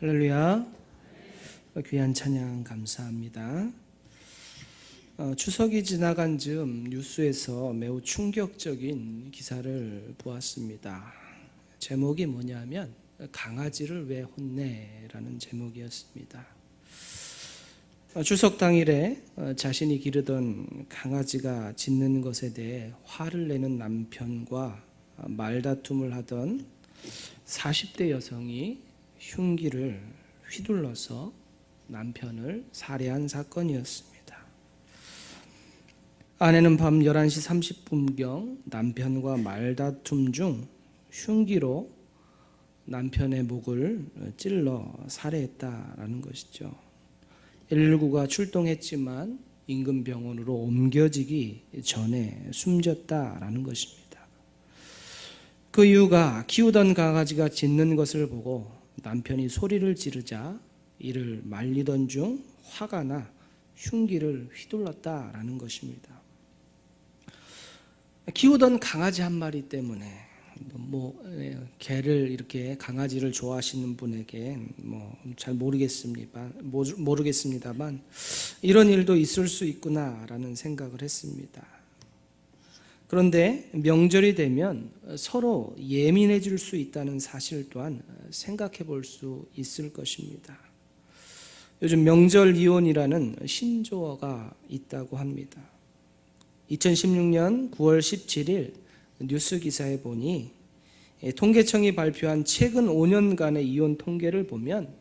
할렐루야. 귀한 찬양 감사합니다. 추석이 지나간 즈음 뉴스에서 매우 충격적인 기사를 보았습니다. 제목이 뭐냐면 강아지를 왜 혼내라는 제목이었습니다. 추석 당일에 자신이 기르던 강아지가 짖는 것에 대해 화를 내는 남편과 말다툼을 하던 40대 여성이 흉기를 휘둘러서 남편을 살해한 사건이었습니다. 아내는 밤 11시 30분경 남편과 말다툼 중 흉기로 남편의 목을 찔러 살해했다라는 것이죠. 119가 출동했지만 인근 병원으로 옮겨지기 전에 숨졌다라는 것입니다. 그 이유가 키우던 강아지가 짖는 것을 보고 남편이 소리를 지르자 이를 말리던 중 화가 나 흉기를 휘둘렀다라는 것입니다. 키우던 강아지 한 마리 때문에 개를 이렇게 강아지를 좋아하시는 분에게 잘 모르겠습니다만 이런 일도 있을 수 있구나라는 생각을 했습니다. 그런데 명절이 되면 서로 예민해질 수 있다는 사실 또한 생각해 볼 수 있을 것입니다. 요즘 명절 이혼이라는 신조어가 있다고 합니다. 2016년 9월 17일 뉴스 기사에 보니 통계청이 발표한 최근 5년간의 이혼 통계를 보면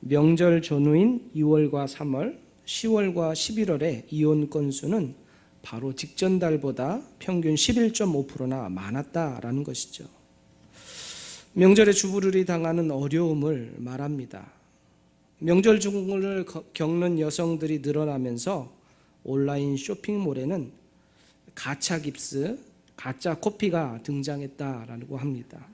명절 전후인 2월과 3월, 10월과 11월의 이혼 건수는 바로 직전 달보다 평균 11.5%나 많았다라는 것이죠. 명절에 주부들이 당하는 어려움을 말합니다. 명절 중을 겪는 여성들이 늘어나면서 온라인 쇼핑몰에는 가짜 깁스, 가짜 커피가 등장했다라고 합니다.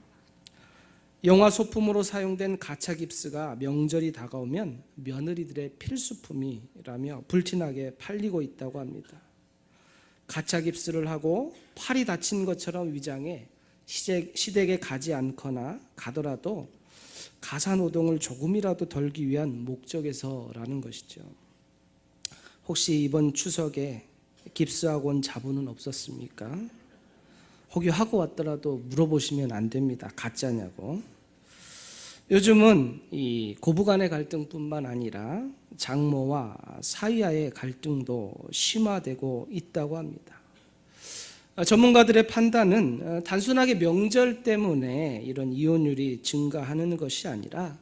영화 소품으로 사용된 가짜 깁스가 명절이 다가오면 며느리들의 필수품이라며 불티나게 팔리고 있다고 합니다. 가짜 깁스를 하고 팔이 다친 것처럼 위장해 시댁에 가지 않거나 가더라도 가사노동을 조금이라도 덜기 위한 목적에서라는 것이죠. 혹시 이번 추석에 깁스하고 온 자부는 없었습니까? 혹여 하고 왔더라도 물어보시면 안 됩니다. 가짜냐고. 요즘은 이 고부간의 갈등뿐만 아니라 장모와 사위와의 갈등도 심화되고 있다고 합니다. 전문가들의 판단은 단순하게 명절 때문에 이런 이혼율이 증가하는 것이 아니라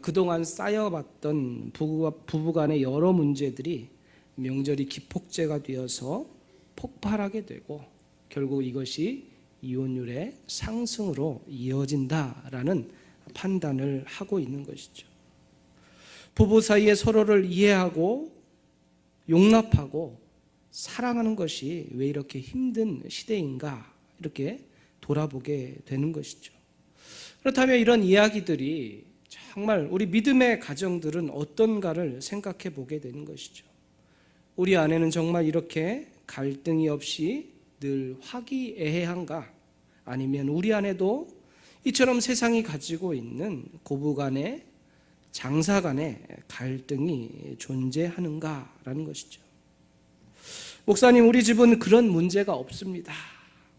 그동안 쌓여왔던 부부간의 여러 문제들이 명절이 기폭제가 되어서 폭발하게 되고 결국 이것이 이혼율의 상승으로 이어진다라는 판단을 하고 있는 것이죠. 부부 사이에 서로를 이해하고 용납하고 사랑하는 것이 왜 이렇게 힘든 시대인가 이렇게 돌아보게 되는 것이죠. 그렇다면 이런 이야기들이 정말 우리 믿음의 가정들은 어떤가를 생각해 보게 되는 것이죠. 우리 아내는 정말 이렇게 갈등이 없이 늘 화기애애한가? 아니면 우리 안에도 이처럼 세상이 가지고 있는 고부간의 장사간의 갈등이 존재하는가라는 것이죠. 목사님, 우리 집은 그런 문제가 없습니다.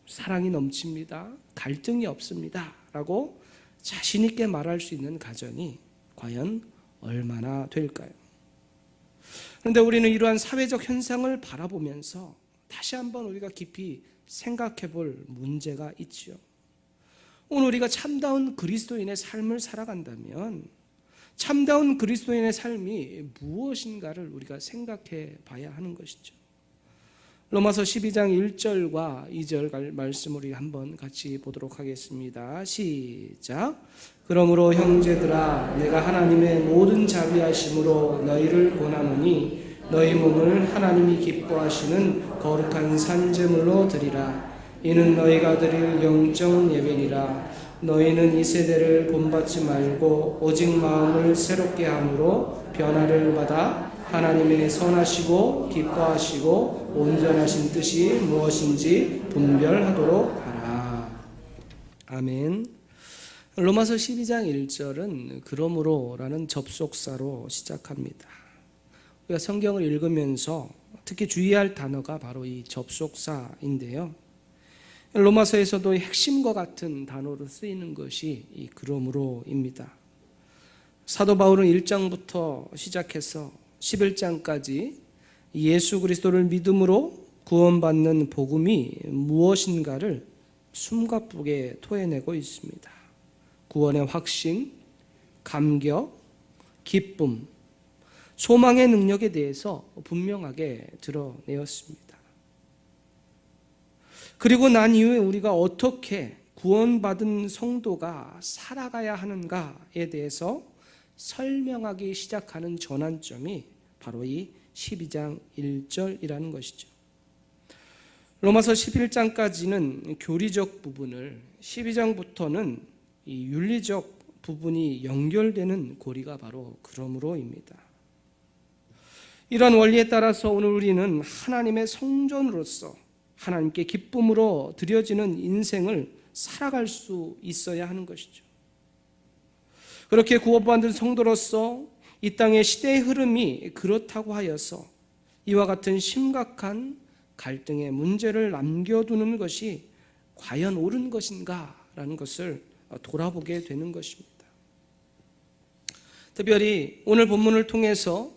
사랑이 넘칩니다. 갈등이 없습니다. 라고 자신 있게 말할 수 있는 가정이 과연 얼마나 될까요? 그런데 우리는 이러한 사회적 현상을 바라보면서 다시 한번 우리가 깊이 생각해 볼 문제가 있죠. 오늘 우리가 참다운 그리스도인의 삶을 살아간다면 참다운 그리스도인의 삶이 무엇인가를 우리가 생각해 봐야 하는 것이죠. 로마서 12장 1절과 2절 말씀을 우리 한번 같이 보도록 하겠습니다. 시작. 그러므로 형제들아, 내가 하나님의 모든 자비하심으로 너희를 권하노니 너희 몸을 하나님이 기뻐하시는 거룩한 산제물로 드리라. 이는 너희가 드릴 영적 예배니라. 너희는 이 세대를 본받지 말고 오직 마음을 새롭게 함으로 변화를 받아 하나님의 선하시고 기뻐하시고 온전하신 뜻이 무엇인지 분별하도록 하라. 아멘. 로마서 12장 1절은 그러므로라는 접속사로 시작합니다. 우리가 성경을 읽으면서 특히 주의할 단어가 바로 이 접속사인데요. 로마서에서도 핵심과 같은 단어로 쓰이는 것이 이 그러므로입니다. 사도 바울은 1장부터 시작해서 11장까지 예수 그리스도를 믿음으로 구원받는 복음이 무엇인가를 숨가쁘게 토해내고 있습니다. 구원의 확신, 감격, 기쁨, 소망의 능력에 대해서 분명하게 드러내었습니다. 그리고 난 이후에 우리가 어떻게 구원받은 성도가 살아가야 하는가에 대해서 설명하기 시작하는 전환점이 바로 이 12장 1절이라는 것이죠. 로마서 11장까지는 교리적 부분을, 12장부터는 이 윤리적 부분이 연결되는 고리가 바로 그러므로입니다. 이러한 원리에 따라서 오늘 우리는 하나님의 성전으로서 하나님께 기쁨으로 드려지는 인생을 살아갈 수 있어야 하는 것이죠. 그렇게 구원받은 성도로서 이 땅의 시대의 흐름이 그렇다고 하여서 이와 같은 심각한 갈등의 문제를 남겨두는 것이 과연 옳은 것인가라는 것을 돌아보게 되는 것입니다. 특별히 오늘 본문을 통해서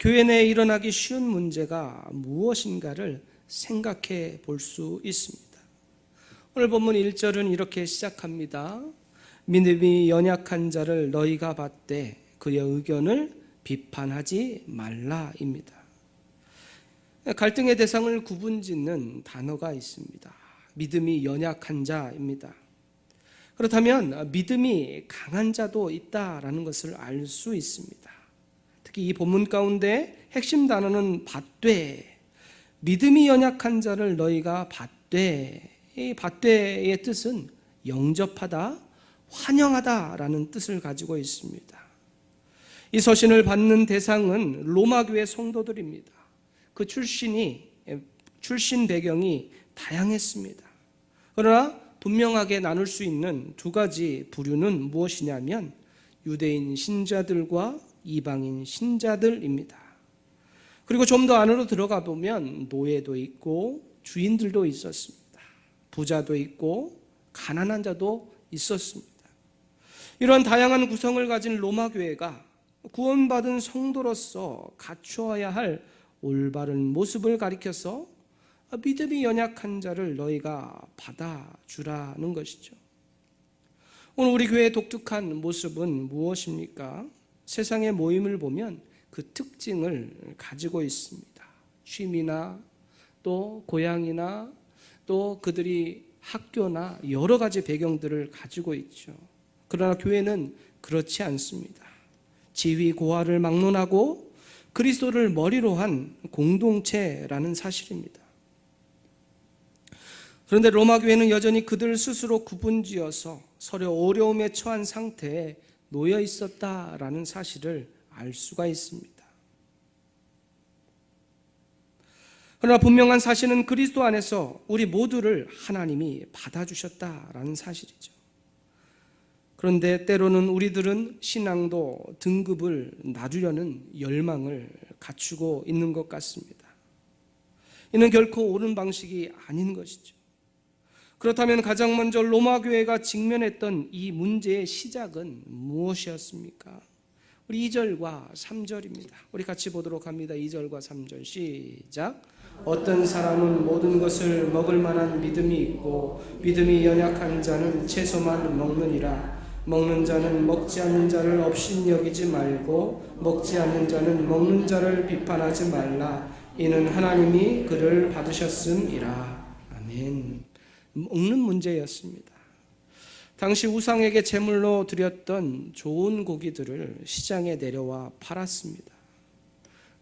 교회 내에 일어나기 쉬운 문제가 무엇인가를 생각해 볼 수 있습니다. 오늘 본문 1절은 이렇게 시작합니다. 믿음이 연약한 자를 너희가 받되 그의 의견을 비판하지 말라입니다. 갈등의 대상을 구분짓는 단어가 있습니다. 믿음이 연약한 자입니다. 그렇다면 믿음이 강한 자도 있다라는 것을 알 수 있습니다. 특히 이 본문 가운데 핵심 단어는 받되, 믿음이 연약한 자를 너희가 받되, 이 받되의 뜻은 영접하다, 환영하다라는 뜻을 가지고 있습니다. 이 서신을 받는 대상은 로마교회 성도들입니다. 그 출신 배경이 다양했습니다. 그러나 분명하게 나눌 수 있는 두 가지 부류는 무엇이냐면 유대인 신자들과 이방인 신자들입니다. 그리고 좀 더 안으로 들어가 보면 노예도 있고 주인들도 있었습니다. 부자도 있고 가난한 자도 있었습니다. 이런 다양한 구성을 가진 로마 교회가 구원받은 성도로서 갖추어야 할 올바른 모습을 가리켜서 믿음이 연약한 자를 너희가 받아주라는 것이죠. 오늘 우리 교회의 독특한 모습은 무엇입니까? 세상의 모임을 보면 그 특징을 가지고 있습니다. 취미나 또 고향이나 또 그들이 학교나 여러 가지 배경들을 가지고 있죠. 그러나 교회는 그렇지 않습니다. 지위 고하를 막론하고 그리스도를 머리로 한 공동체라는 사실입니다. 그런데 로마 교회는 여전히 그들 스스로 구분지어서 서로 어려움에 처한 상태에 놓여 있었다라는 사실을 알 수가 있습니다. 그러나 분명한 사실은 그리스도 안에서 우리 모두를 하나님이 받아주셨다라는 사실이죠. 그런데 때로는 우리들은 신앙도 등급을 낮추려는 열망을 갖추고 있는 것 같습니다. 이는 결코 옳은 방식이 아닌 것이죠. 그렇다면 가장 먼저 로마 교회가 직면했던 이 문제의 시작은 무엇이었습니까? 우리 2절과 3절입니다. 우리 같이 보도록 합니다. 2절과 3절 시작. 어떤 사람은 모든 것을 먹을 만한 믿음이 있고 믿음이 연약한 자는 채소만 먹느니라. 먹는 자는 먹지 않는 자를 업신여기지 말고 먹지 않는 자는 먹는 자를 비판하지 말라. 이는 하나님이 그를 받으셨음이라. 아멘. 먹는 문제였습니다. 당시 우상에게 제물로 드렸던 좋은 고기들을 시장에 내려와 팔았습니다.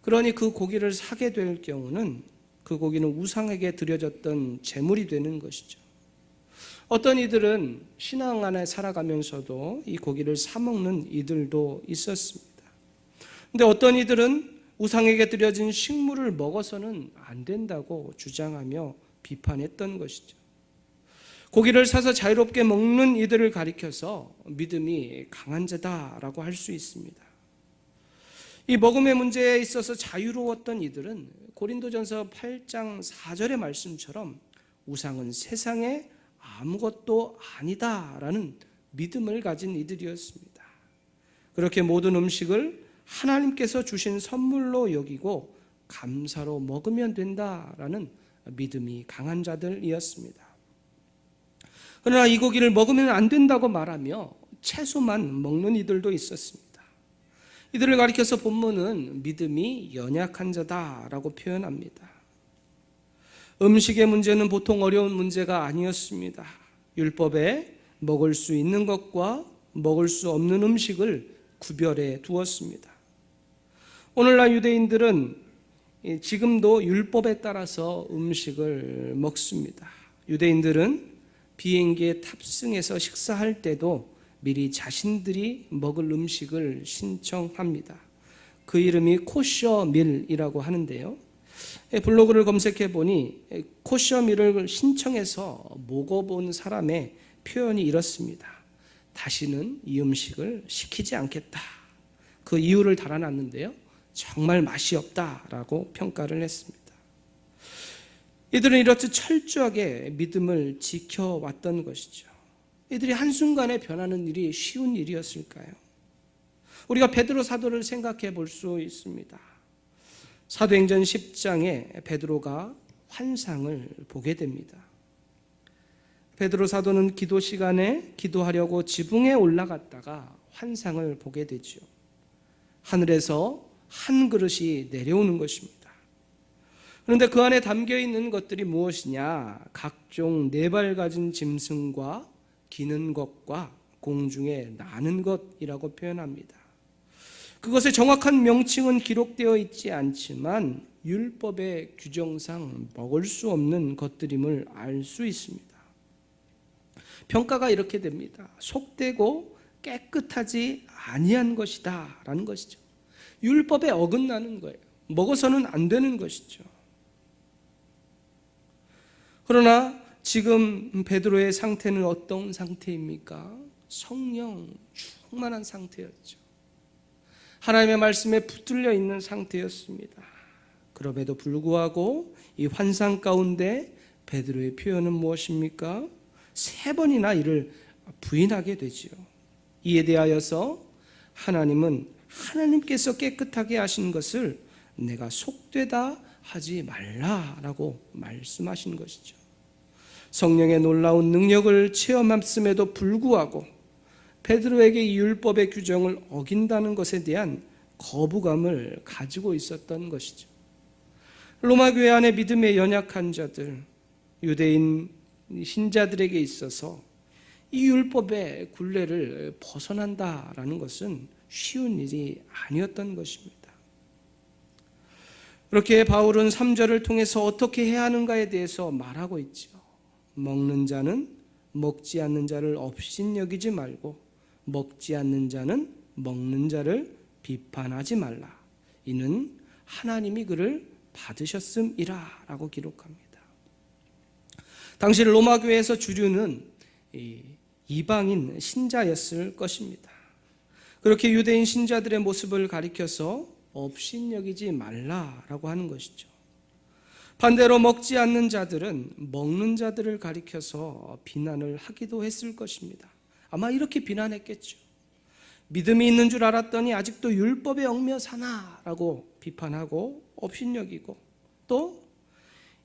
그러니 그 고기를 사게 될 경우는 그 고기는 우상에게 드려졌던 제물이 되는 것이죠. 어떤 이들은 신앙 안에 살아가면서도 이 고기를 사 먹는 이들도 있었습니다. 그런데 어떤 이들은 우상에게 드려진 식물을 먹어서는 안 된다고 주장하며 비판했던 것이죠. 고기를 사서 자유롭게 먹는 이들을 가리켜서 믿음이 강한 자다라고 할 수 있습니다. 이 먹음의 문제에 있어서 자유로웠던 이들은 고린도전서 8장 4절의 말씀처럼 우상은 세상에 아무것도 아니다라는 믿음을 가진 이들이었습니다. 그렇게 모든 음식을 하나님께서 주신 선물로 여기고 감사로 먹으면 된다라는 믿음이 강한 자들이었습니다. 그러나 이 고기를 먹으면 안 된다고 말하며 채소만 먹는 이들도 있었습니다. 이들을 가리켜서 본문은 믿음이 연약한 자다라고 표현합니다. 음식의 문제는 보통 어려운 문제가 아니었습니다. 율법에 먹을 수 있는 것과 먹을 수 없는 음식을 구별해 두었습니다. 오늘날 유대인들은 지금도 율법에 따라서 음식을 먹습니다. 유대인들은 비행기에 탑승해서 식사할 때도 미리 자신들이 먹을 음식을 신청합니다. 그 이름이 코셔밀이라고 하는데요. 블로그를 검색해 보니 코셔밀을 신청해서 먹어본 사람의 표현이 이렇습니다. 다시는 이 음식을 시키지 않겠다. 그 이유를 달아놨는데요. 정말 맛이 없다라고 평가를 했습니다. 이들은 이렇듯 철저하게 믿음을 지켜왔던 것이죠. 이들이 한순간에 변하는 일이 쉬운 일이었을까요? 우리가 베드로 사도를 생각해 볼 수 있습니다. 사도행전 10장에 베드로가 환상을 보게 됩니다. 베드로 사도는 기도 시간에 기도하려고 지붕에 올라갔다가 환상을 보게 되죠. 하늘에서 한 그릇이 내려오는 것입니다. 그런데 그 안에 담겨 있는 것들이 무엇이냐? 각종 네 발 가진 짐승과 기는 것과 공중에 나는 것이라고 표현합니다. 그것의 정확한 명칭은 기록되어 있지 않지만 율법의 규정상 먹을 수 없는 것들임을 알 수 있습니다. 평가가 이렇게 됩니다. 속되고 깨끗하지 아니한 것이다 라는 것이죠. 율법에 어긋나는 거예요. 먹어서는 안 되는 것이죠. 그러나 지금 베드로의 상태는 어떤 상태입니까? 성령 충만한 상태였죠. 하나님의 말씀에 붙들려 있는 상태였습니다. 그럼에도 불구하고 이 환상 가운데 베드로의 표현은 무엇입니까? 3번이나 이를 부인하게 되지요. 이에 대하여서 하나님은 하나님께서 깨끗하게 하신 것을 내가 속되다 하지 말라라고 말씀하신 것이죠. 성령의 놀라운 능력을 체험했음에도 불구하고 베드로에게 이 율법의 규정을 어긴다는 것에 대한 거부감을 가지고 있었던 것이죠. 로마 교회 안에 믿음에 연약한 자들, 유대인 신자들에게 있어서 이 율법의 굴레를 벗어난다라는 것은 쉬운 일이 아니었던 것입니다. 그렇게 바울은 3절을 통해서 어떻게 해야 하는가에 대해서 말하고 있죠. 먹는 자는 먹지 않는 자를 업신여기지 말고 먹지 않는 자는 먹는 자를 비판하지 말라. 이는 하나님이 그를 받으셨음이라 라고 기록합니다. 당시 로마 교회에서 주류는 이방인 신자였을 것입니다. 그렇게 유대인 신자들의 모습을 가리켜서 업신여기지 말라라고 하는 것이죠. 반대로 먹지 않는 자들은 먹는 자들을 가리켜서 비난을 하기도 했을 것입니다. 아마 이렇게 비난했겠죠. 믿음이 있는 줄 알았더니 아직도 율법에 얽매 사나라고 비판하고 업신여기고, 또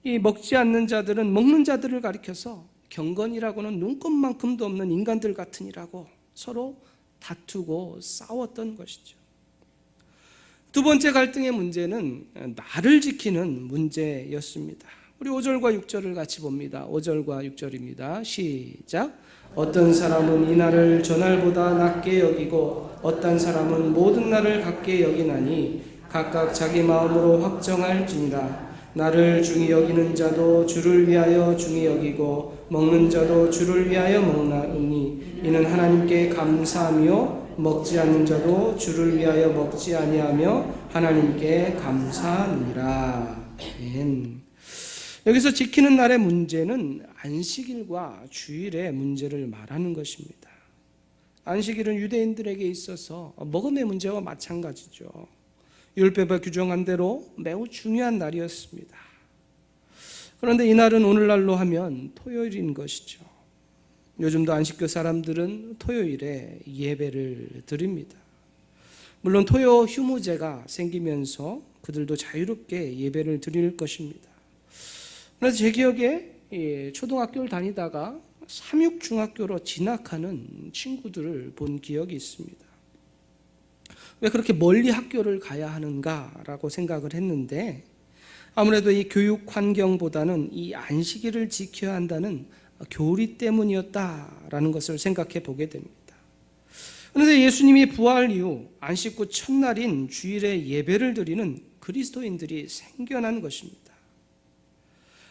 이 먹지 않는 자들은 먹는 자들을 가리켜서 경건이라고는 눈꼽만큼도 없는 인간들 같으니라고 서로 다투고 싸웠던 것이죠. 두 번째 갈등의 문제는 나를 지키는 문제였습니다. 우리 5절과 6절을 같이 봅니다. 5절과 6절입니다. 시작. 어떤 사람은 이 날을 저 날보다 낮게 여기고 어떤 사람은 모든 날을 같게 여기나니 각각 자기 마음으로 확정할지니라. 나를 중히 여기는 자도 주를 위하여 중히 여기고 먹는 자도 주를 위하여 먹나니 이는 하나님께 감사하며 먹지 않는 자도 주를 위하여 먹지 아니하며 하나님께 감사하니라. 여기서 지키는 날의 문제는 안식일과 주일의 문제를 말하는 것입니다. 안식일은 유대인들에게 있어서 먹음의 문제와 마찬가지죠. 율법에 규정한 대로 매우 중요한 날이었습니다. 그런데 이날은 오늘날로 하면 토요일인 것이죠. 요즘도 안식교 사람들은 토요일에 예배를 드립니다. 물론 토요 휴무제가 생기면서 그들도 자유롭게 예배를 드릴 것입니다. 그래서 제 기억에 초등학교를 다니다가 삼육중학교로 진학하는 친구들을 본 기억이 있습니다. 왜 그렇게 멀리 학교를 가야 하는가라고 생각을 했는데, 아무래도 이 교육 환경보다는 이 안식일을 지켜야 한다는 교리 때문이었다라는 것을 생각해 보게 됩니다. 그런데 예수님이 부활 이후 안식 후 첫날인 주일에 예배를 드리는 그리스도인들이 생겨난 것입니다.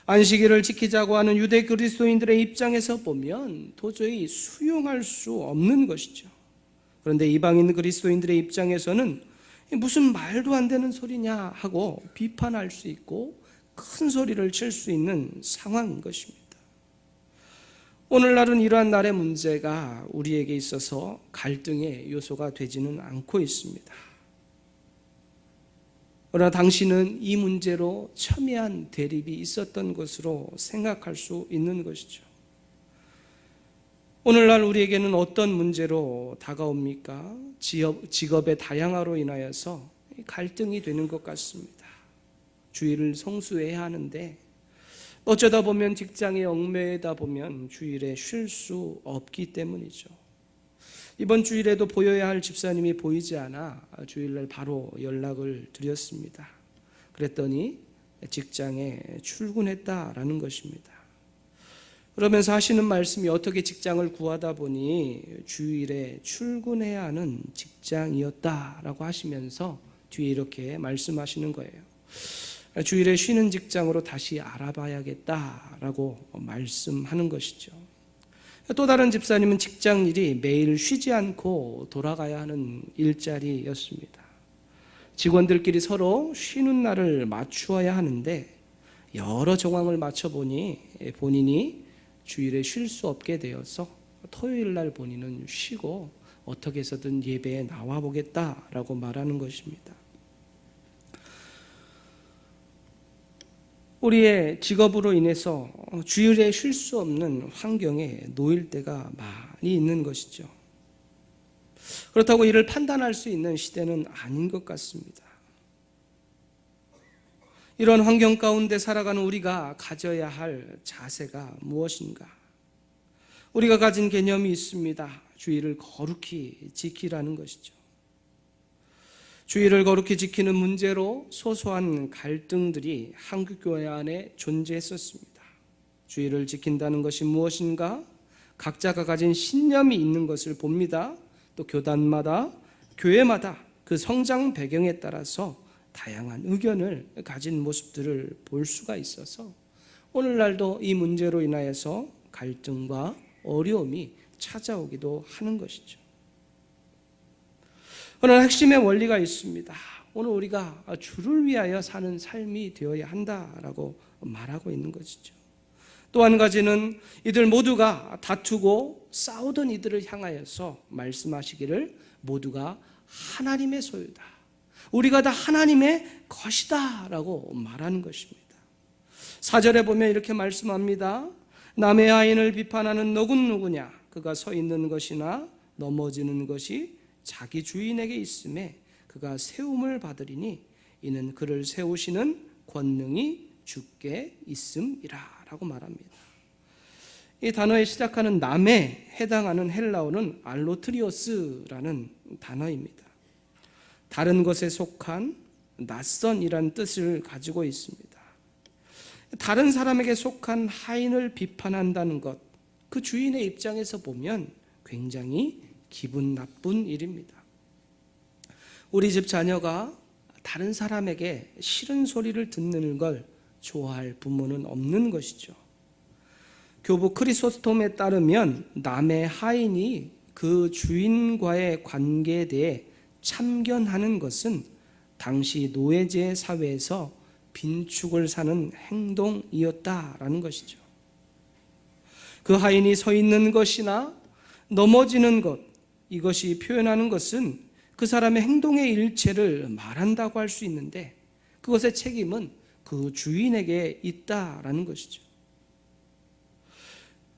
안식일을 지키자고 하는 유대 그리스도인들의 입장에서 보면 도저히 수용할 수 없는 것이죠. 그런데 이방인 그리스도인들의 입장에서는 무슨 말도 안 되는 소리냐 하고 비판할 수 있고 큰 소리를 칠 수 있는 상황인 것입니다. 오늘날은 이러한 날의 문제가 우리에게 있어서 갈등의 요소가 되지는 않고 있습니다. 그러나 당시는 이 문제로 첨예한 대립이 있었던 것으로 생각할 수 있는 것이죠. 오늘날 우리에게는 어떤 문제로 다가옵니까? 직업의 다양화로 인하여서 갈등이 되는 것 같습니다. 주일을 성수해야 하는데 어쩌다 보면 직장에 얽매이다 보면 주일에 쉴 수 없기 때문이죠. 이번 주일에도 보여야 할 집사님이 보이지 않아 주일날 바로 연락을 드렸습니다. 그랬더니 직장에 출근했다라는 것입니다. 그러면서 하시는 말씀이 어떻게 직장을 구하다 보니 주일에 출근해야 하는 직장이었다라고 하시면서 뒤에 이렇게 말씀하시는 거예요. 주일에 쉬는 직장으로 다시 알아봐야겠다라고 말씀하는 것이죠. 또 다른 집사님은 직장 일이 매일 쉬지 않고 돌아가야 하는 일자리였습니다. 직원들끼리 서로 쉬는 날을 맞추어야 하는데 여러 정황을 맞춰보니 본인이 주일에 쉴 수 없게 되어서 토요일 날 본인은 쉬고 어떻게 해서든 예배에 나와보겠다라고 말하는 것입니다. 우리의 직업으로 인해서 주일에 쉴 수 없는 환경에 놓일 때가 많이 있는 것이죠. 그렇다고 이를 판단할 수 있는 시대는 아닌 것 같습니다. 이런 환경 가운데 살아가는 우리가 가져야 할 자세가 무엇인가? 우리가 가진 개념이 있습니다. 주일을 거룩히 지키라는 것이죠. 주일을 거룩히 지키는 문제로 소소한 갈등들이 한국교회 안에 존재했었습니다. 주일을 지킨다는 것이 무엇인가? 각자가 가진 신념이 있는 것을 봅니다. 또 교단마다, 교회마다 그 성장 배경에 따라서 다양한 의견을 가진 모습들을 볼 수가 있어서 오늘날도 이 문제로 인하여서 갈등과 어려움이 찾아오기도 하는 것이죠. 그러나 핵심의 원리가 있습니다. 오늘 우리가 주를 위하여 사는 삶이 되어야 한다라고 말하고 있는 것이죠. 또 한 가지는 이들 모두가 다투고 싸우던 이들을 향하여서 말씀하시기를 모두가 하나님의 소유다. 우리가 다 하나님의 것이다 라고 말하는 것입니다. 4절에 보면 이렇게 말씀합니다. 남의 아인을 비판하는 너군 누구냐? 그가 서 있는 것이나 넘어지는 것이 자기 주인에게 있음에 그가 세움을 받으리니 이는 그를 세우시는 권능이 주께 있음이라 라고 말합니다. 이 단어에 시작하는 남에 해당하는 헬라어는 알로트리오스라는 단어입니다. 다른 것에 속한 낯선이란 뜻을 가지고 있습니다. 다른 사람에게 속한 하인을 비판한다는 것, 그 주인의 입장에서 보면 굉장히 기분 나쁜 일입니다. 우리 집 자녀가 다른 사람에게 싫은 소리를 듣는 걸 좋아할 부모는 없는 것이죠. 교부 크리소스톰에 따르면 남의 하인이 그 주인과의 관계에 대해 참견하는 것은 당시 노예제 사회에서 빈축을 사는 행동이었다라는 것이죠. 그 하인이 서 있는 것이나 넘어지는 것, 이것이 표현하는 것은 그 사람의 행동의 일체를 말한다고 할 수 있는데 그것의 책임은 그 주인에게 있다라는 것이죠.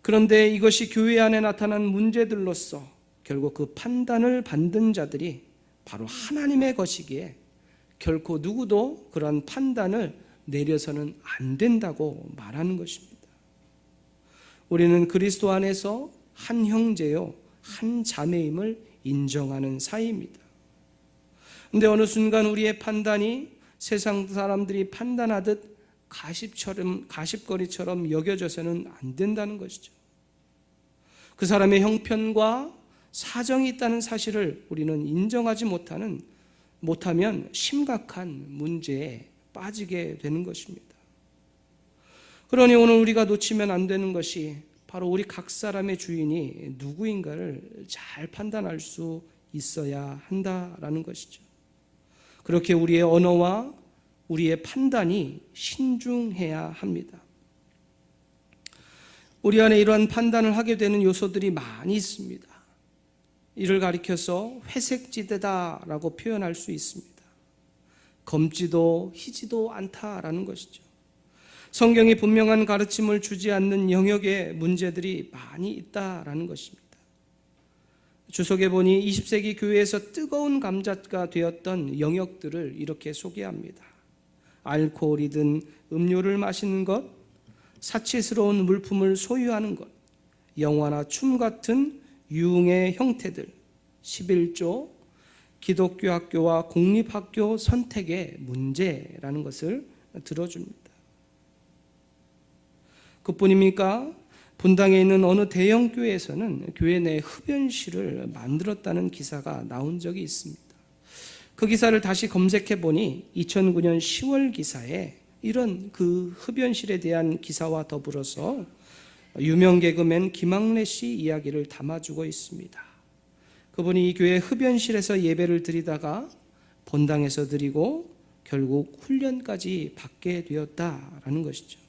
그런데 이것이 교회 안에 나타난 문제들로서 결국 그 판단을 받는 자들이 바로 하나님의 것이기에 결코 누구도 그러한 판단을 내려서는 안 된다고 말하는 것입니다. 우리는 그리스도 안에서 한 형제요, 한 자매임을 인정하는 사이입니다. 그런데 어느 순간 우리의 판단이 세상 사람들이 판단하듯 가십거리처럼 여겨져서는 안 된다는 것이죠. 그 사람의 형편과 사정이 있다는 사실을 우리는 인정하지 못하면 심각한 문제에 빠지게 되는 것입니다. 그러니 오늘 우리가 놓치면 안 되는 것이 바로 우리 각 사람의 주인이 누구인가를 잘 판단할 수 있어야 한다라는 것이죠. 그렇게 우리의 언어와 우리의 판단이 신중해야 합니다. 우리 안에 이러한 판단을 하게 되는 요소들이 많이 있습니다. 이를 가리켜서 회색지대다라고 표현할 수 있습니다. 검지도 희지도 않다라는 것이죠. 성경이 분명한 가르침을 주지 않는 영역의 문제들이 많이 있다라는 것입니다. 주석에 보니 20세기 교회에서 뜨거운 감자가 되었던 영역들을 이렇게 소개합니다. 알코올이든 음료를 마시는 것, 사치스러운 물품을 소유하는 것, 영화나 춤 같은 유흥의 형태들, 11조, 기독교 학교와 공립학교 선택의 문제라는 것을 들어줍니다. 그뿐입니까? 분당에 있는 어느 대형 교회에서는 교회 내 흡연실을 만들었다는 기사가 나온 적이 있습니다. 그 기사를 다시 검색해 보니 2009년 10월 기사에 이런 그 흡연실에 대한 기사와 더불어서 유명 개그맨 김학래 씨 이야기를 담아주고 있습니다. 그분이 이 교회 흡연실에서 예배를 드리다가 본당에서 드리고 결국 훈련까지 받게 되었다라는 것이죠.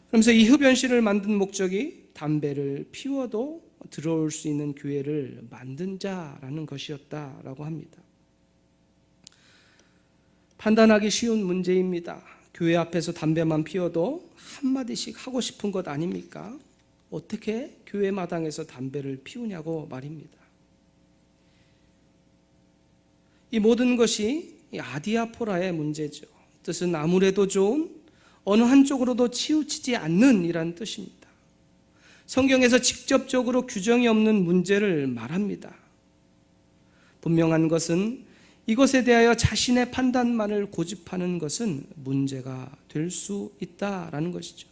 그러면서 이 흡연실을 만든 목적이 담배를 피워도 들어올 수 있는 교회를 만든 자라는 것이었다라고 합니다. 판단하기 쉬운 문제입니다. 교회 앞에서 담배만 피워도 한마디씩 하고 싶은 것 아닙니까? 어떻게 교회 마당에서 담배를 피우냐고 말입니다. 이 모든 것이 아디아포라의 문제죠. 뜻은 아무래도 좋은, 어느 한쪽으로도 치우치지 않는 이란 뜻입니다. 성경에서 직접적으로 규정이 없는 문제를 말합니다. 분명한 것은 이것에 대하여 자신의 판단만을 고집하는 것은 문제가 될 수 있다라는 것이죠.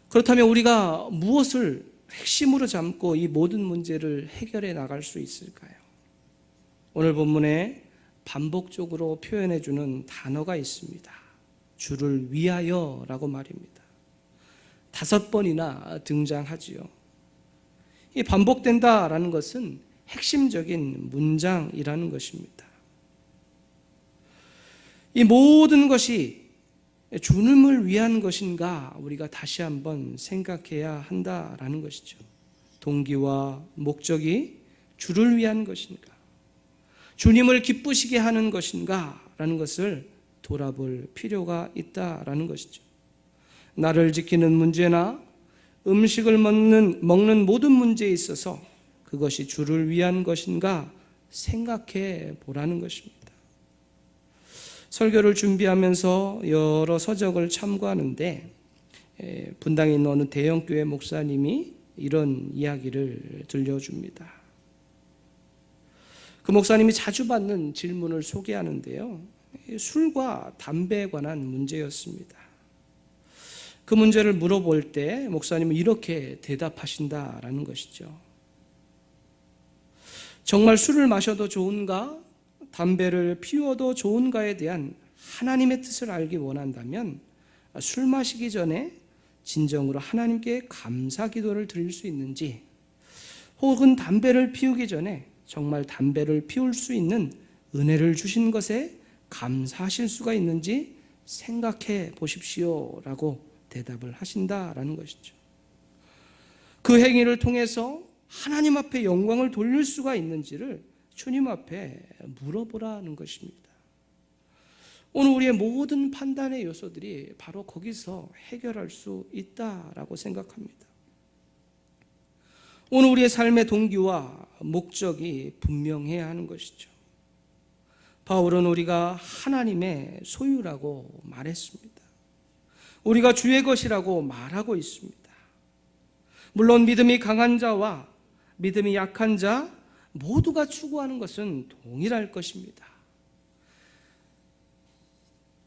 그렇다면 우리가 무엇을 핵심으로 잡고 이 모든 문제를 해결해 나갈 수 있을까요? 오늘 본문에 반복적으로 표현해 주는 단어가 있습니다. 주를 위하여라고 말입니다. 5번이나 등장하지요. 이 반복된다라는 것은 핵심적인 문장이라는 것입니다. 이 모든 것이 주님을 위한 것인가 우리가 다시 한번 생각해야 한다라는 것이죠. 동기와 목적이 주를 위한 것인가, 주님을 기쁘시게 하는 것인가 라는 것을 돌아볼 필요가 있다라는 것이죠. 나를 지키는 문제나 음식을 먹는 모든 문제에 있어서 그것이 주를 위한 것인가 생각해 보라는 것입니다. 설교를 준비하면서 여러 서적을 참고하는데 분당에 있는 어느 대형교회 목사님이 이런 이야기를 들려줍니다. 그 목사님이 자주 받는 질문을 소개하는데요. 술과 담배에 관한 문제였습니다. 그 문제를 물어볼 때 목사님은 이렇게 대답하신다라는 것이죠. 정말 술을 마셔도 좋은가, 담배를 피워도 좋은가에 대한 하나님의 뜻을 알기 원한다면 술 마시기 전에 진정으로 하나님께 감사 기도를 드릴 수 있는지, 혹은 담배를 피우기 전에 정말 담배를 피울 수 있는 은혜를 주신 것에 감사하실 수가 있는지 생각해 보십시오라고 대답을 하신다라는 것이죠. 그 행위를 통해서 하나님 앞에 영광을 돌릴 수가 있는지를 주님 앞에 물어보라는 것입니다. 오늘 우리의 모든 판단의 요소들이 바로 거기서 해결할 수 있다라고 생각합니다. 오늘 우리의 삶의 동기와 목적이 분명해야 하는 것이죠. 바울은 우리가 하나님의 소유라고 말했습니다. 우리가 주의 것이라고 말하고 있습니다. 물론 믿음이 강한 자와 믿음이 약한 자 모두가 추구하는 것은 동일할 것입니다.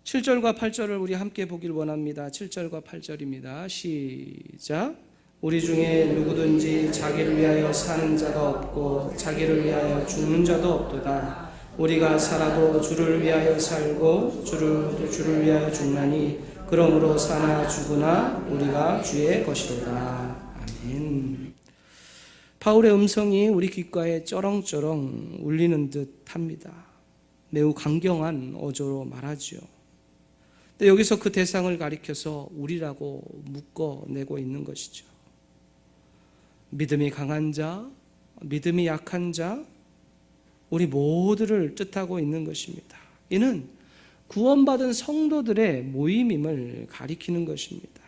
7절과 8절을 우리 함께 보길 원합니다. 7절과 8절입니다. 시작. 우리 중에 누구든지 자기를 위하여 사는 자가 없고 자기를 위하여 죽는 자도 없도다. 우리가 살아도 주를 위하여 살고 주를 위하여 죽나니 그러므로 사나 죽으나 우리가 주의 것이로다. 아멘. 바울의 음성이 우리 귓가에 쩌렁쩌렁 울리는 듯 합니다. 매우 강경한 어조로 말하죠. 근데 여기서 그 대상을 가리켜서 우리라고 묶어내고 있는 것이죠. 믿음이 강한 자, 믿음이 약한 자, 우리 모두를 뜻하고 있는 것입니다. 이는 구원받은 성도들의 모임임을 가리키는 것입니다.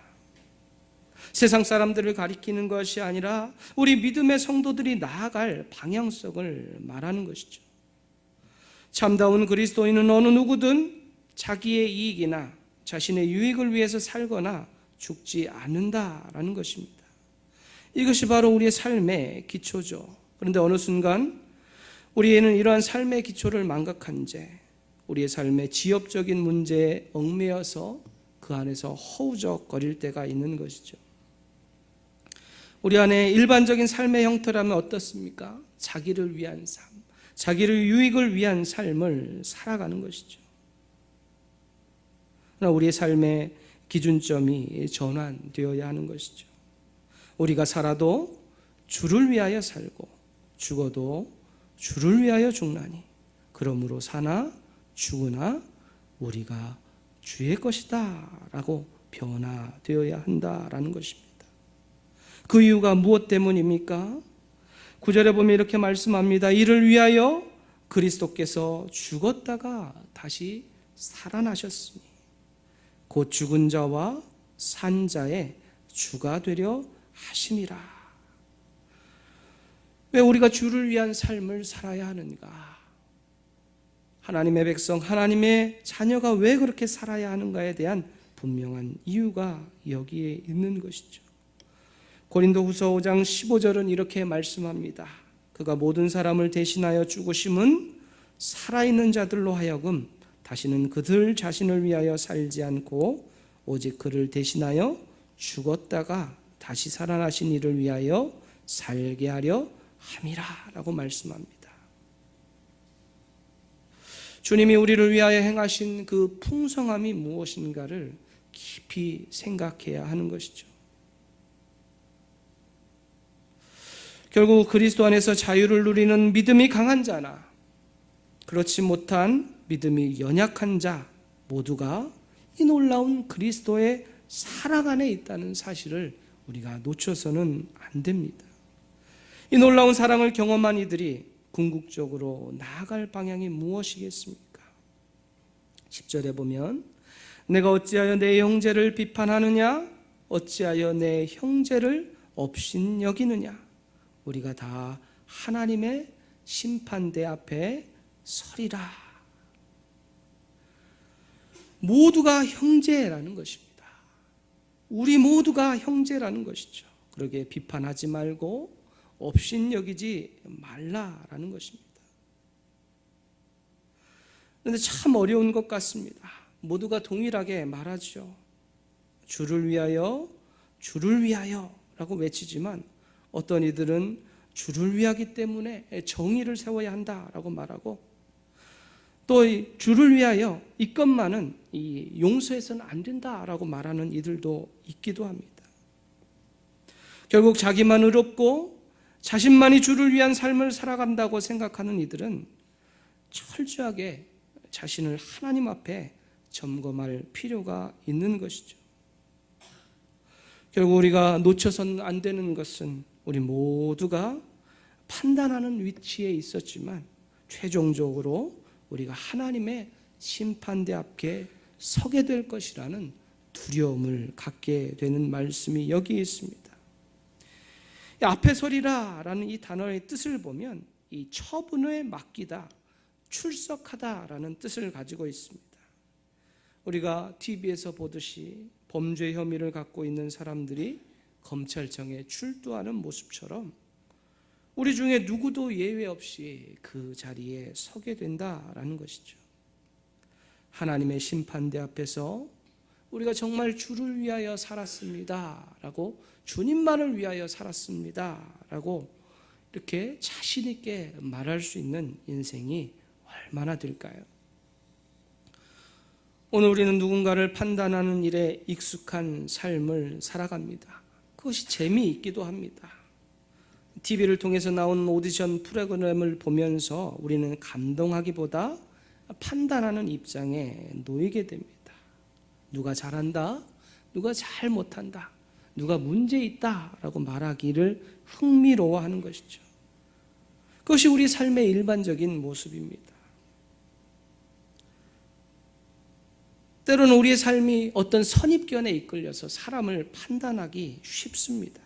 세상 사람들을 가리키는 것이 아니라 우리 믿음의 성도들이 나아갈 방향성을 말하는 것이죠. 참다운 그리스도인은 어느 누구든 자기의 이익이나 자신의 유익을 위해서 살거나 죽지 않는다라는 것입니다. 이것이 바로 우리의 삶의 기초죠. 그런데 어느 순간 우리는 이러한 삶의 기초를 망각한 채 우리의 삶의 지엽적인 문제에 얽매여서 그 안에서 허우적거릴 때가 있는 것이죠. 우리 안에 일반적인 삶의 형태라면 어떻습니까? 자기를 위한 삶, 자기를 유익을 위한 삶을 살아가는 것이죠. 그러나 우리의 삶의 기준점이 전환되어야 하는 것이죠. 우리가 살아도 주를 위하여 살고 죽어도 주를 위하여 죽나니 그러므로 사나 죽으나 우리가 주의 것이다 라고 변화되어야 한다라는 것입니다. 그 이유가 무엇 때문입니까? 9절에 보면 이렇게 말씀합니다. 이를 위하여 그리스도께서 죽었다가 다시 살아나셨으니 곧 죽은 자와 산 자의 주가 되려 하심이라. 왜 우리가 주를 위한 삶을 살아야 하는가? 하나님의 백성, 하나님의 자녀가 왜 그렇게 살아야 하는가에 대한 분명한 이유가 여기에 있는 것이죠. 고린도후서 5장 15절은 이렇게 말씀합니다. 그가 모든 사람을 대신하여 죽으심은 살아있는 자들로 하여금 다시는 그들 자신을 위하여 살지 않고 오직 그를 대신하여 죽었다가 다시 살아나신 이를 위하여 살게 하려 함이라 라고 말씀합니다. 주님이 우리를 위하여 행하신 그 풍성함이 무엇인가를 깊이 생각해야 하는 것이죠. 결국 그리스도 안에서 자유를 누리는 믿음이 강한 자나 그렇지 못한 믿음이 연약한 자 모두가 이 놀라운 그리스도의 사랑 안에 있다는 사실을 우리가 놓쳐서는 안 됩니다. 이 놀라운 사랑을 경험한 이들이 궁극적으로 나아갈 방향이 무엇이겠습니까? 10절에 보면 내가 어찌하여 내 형제를 비판하느냐 어찌하여 내 형제를 업신여기느냐 우리가 다 하나님의 심판대 앞에 서리라. 모두가 형제라는 것입니다. 우리 모두가 형제라는 것이죠. 그러게 비판하지 말고 업신여기지 말라라는 것입니다. 그런데 참 어려운 것 같습니다. 모두가 동일하게 말하죠. 주를 위하여 라고 외치지만 어떤 이들은 주를 위하기 때문에 정의를 세워야 한다라고 말하고 또 주를 위하여 이것만은 용서해서는 안 된다라고 말하는 이들도 있기도 합니다. 결국 자기만 의롭고 자신만이 주를 위한 삶을 살아간다고 생각하는 이들은 철저하게 자신을 하나님 앞에 점검할 필요가 있는 것이죠. 결국 우리가 놓쳐서는 안 되는 것은 우리 모두가 판단하는 위치에 있었지만 최종적으로 우리가 하나님의 심판대 앞에 서게 될 것이라는 두려움을 갖게 되는 말씀이 여기 있습니다. 앞에 서리라 라는 이 단어의 뜻을 보면 이 처분에 맡기다, 출석하다 라는 뜻을 가지고 있습니다. 우리가 TV에서 보듯이 범죄 혐의를 갖고 있는 사람들이 검찰청에 출두하는 모습처럼 우리 중에 누구도 예외 없이 그 자리에 서게 된다라는 것이죠. 하나님의 심판대 앞에서 우리가 정말 주를 위하여 살았습니다 라고, 주님만을 위하여 살았습니다 라고 이렇게 자신 있게 말할 수 있는 인생이 얼마나 될까요? 오늘 우리는 누군가를 판단하는 일에 익숙한 삶을 살아갑니다. 그것이 재미있기도 합니다. TV를 통해서 나온 오디션 프로그램을 보면서 우리는 감동하기보다 판단하는 입장에 놓이게 됩니다. 누가 잘한다, 누가 잘 못한다, 누가 문제 있다 라고 말하기를 흥미로워하는 것이죠. 그것이 우리 삶의 일반적인 모습입니다. 때로는 우리의 삶이 어떤 선입견에 이끌려서 사람을 판단하기 쉽습니다.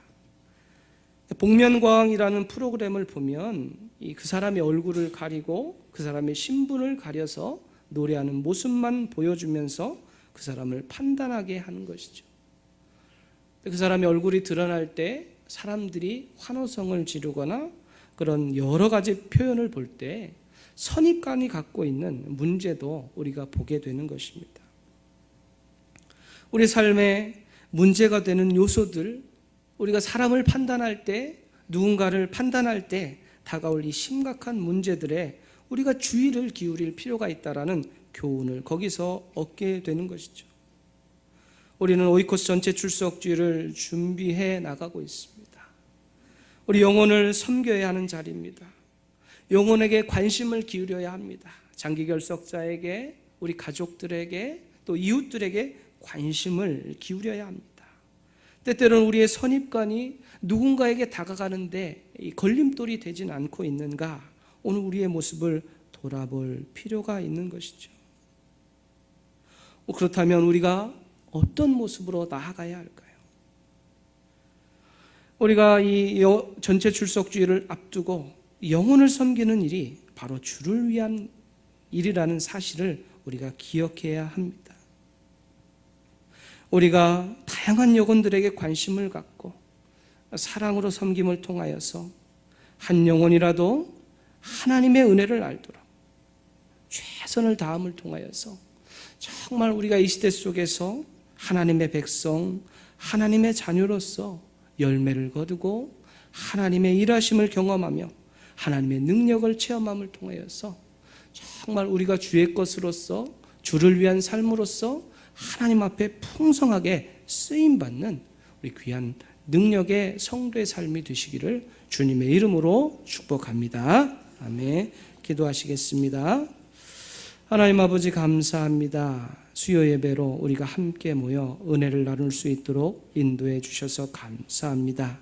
복면가왕이라는 프로그램을 보면 그 사람의 얼굴을 가리고 그 사람의 신분을 가려서 노래하는 모습만 보여주면서 그 사람을 판단하게 하는 것이죠. 그 사람의 얼굴이 드러날 때 사람들이 환호성을 지르거나 그런 여러 가지 표현을 볼 때 선입관이 갖고 있는 문제도 우리가 보게 되는 것입니다. 우리 삶에 문제가 되는 요소들, 우리가 사람을 판단할 때, 누군가를 판단할 때 다가올 이 심각한 문제들에 우리가 주의를 기울일 필요가 있다라는 교훈을 거기서 얻게 되는 것이죠. 우리는 오이코스 전체 출석주의를 준비해 나가고 있습니다. 우리 영혼을 섬겨야 하는 자리입니다. 영혼에게 관심을 기울여야 합니다. 장기 결석자에게, 우리 가족들에게, 또 이웃들에게 관심을 기울여야 합니다. 때때로는 우리의 선입관이 누군가에게 다가가는데 걸림돌이 되진 않고 있는가, 오늘 우리의 모습을 돌아볼 필요가 있는 것이죠. 그렇다면 우리가 어떤 모습으로 나아가야 할까요? 우리가 이 전체 출석주의를 앞두고 영혼을 섬기는 일이 바로 주를 위한 일이라는 사실을 우리가 기억해야 합니다. 우리가 다양한 영혼들에게 관심을 갖고 사랑으로 섬김을 통하여서 한 영혼이라도 하나님의 은혜를 알도록 최선을 다함을 통하여서 정말 우리가 이 시대 속에서 하나님의 백성, 하나님의 자녀로서 열매를 거두고 하나님의 일하심을 경험하며 하나님의 능력을 체험함을 통하여서 정말 우리가 주의 것으로서, 주를 위한 삶으로서 하나님 앞에 풍성하게 쓰임받는 우리 귀한 능력의 성도의 삶이 되시기를 주님의 이름으로 축복합니다. 아멘. 기도하시겠습니다. 하나님 아버지 감사합니다. 수요 예배로 우리가 함께 모여 은혜를 나눌 수 있도록 인도해 주셔서 감사합니다.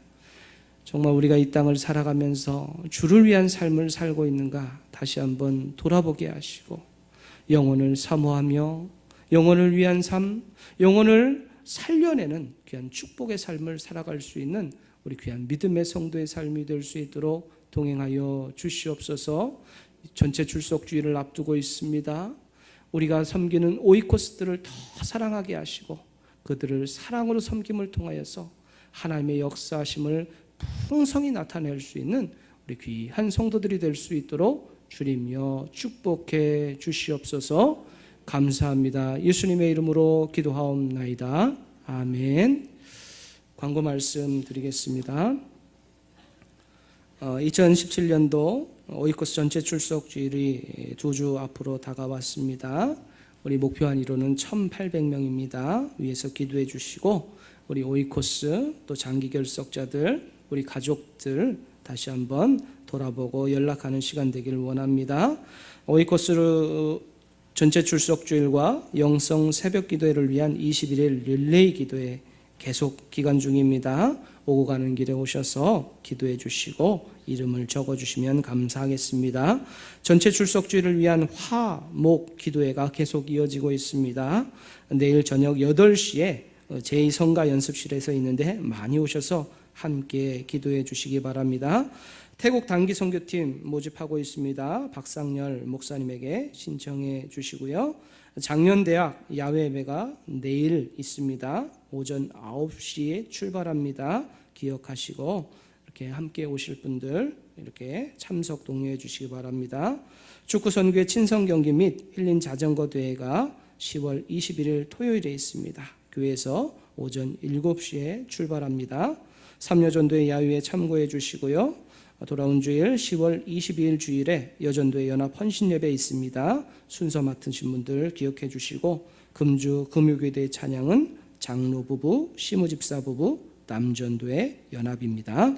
정말 우리가 이 땅을 살아가면서 주를 위한 삶을 살고 있는가 다시 한번 돌아보게 하시고, 영혼을 사모하며 영혼을 위한 삶, 영혼을 살려내는 귀한 축복의 삶을 살아갈 수 있는 우리 귀한 믿음의 성도의 삶이 될 수 있도록 동행하여 주시옵소서. 전체 출석주의를 앞두고 있습니다. 우리가 섬기는 오이코스들을 더 사랑하게 하시고 그들을 사랑으로 섬김을 통하여서 하나님의 역사하심을 풍성히 나타낼 수 있는 우리 귀한 성도들이 될 수 있도록 주님여 축복해 주시옵소서. 감사합니다. 예수님의 이름으로 기도하옵나이다. 아멘. 광고 말씀 드리겠습니다. 2017년도 오이코스 전체 출석주일이 2주 앞으로 다가왔습니다. 우리 목표한 인원은 1,800명입니다. 위에서 기도해 주시고 우리 오이코스 또 장기 결석자들, 우리 가족들 다시 한번 돌아보고 연락하는 시간 되기를 원합니다. 오이코스를 전체 출석 주일과 영성 새벽 기도회를 위한 21일 릴레이 기도회 계속 기간 중입니다. 오고 가는 길에 오셔서 기도해 주시고 이름을 적어 주시면 감사하겠습니다. 전체 출석 주일을 위한 화, 목 기도회가 계속 이어지고 있습니다. 내일 저녁 8시에 제2성가 연습실에서 있는데 많이 오셔서 함께 기도해 주시기 바랍니다. 태국 단기 선교팀 모집하고 있습니다. 박상열 목사님에게 신청해 주시고요. 작년대학 야외 예배가 내일 있습니다. 오전 9시에 출발합니다. 기억하시고 이렇게 함께 오실 분들 이렇게 참석 독려해 주시기 바랍니다. 축구 선교회 친선 경기 및 힐링 자전거 대회가 10월 21일 토요일에 있습니다. 교회에서 오전 7시에 출발합니다. 삼여전도회 야유회 참고해 주시고요. 돌아온 주일 10월 22일 주일에 여전도회 연합 헌신예배 있습니다. 순서 맡으신 분들 기억해 주시고 금주 금요교대 찬양은 장로 부부, 시무집사 부부, 남전도회 연합입니다.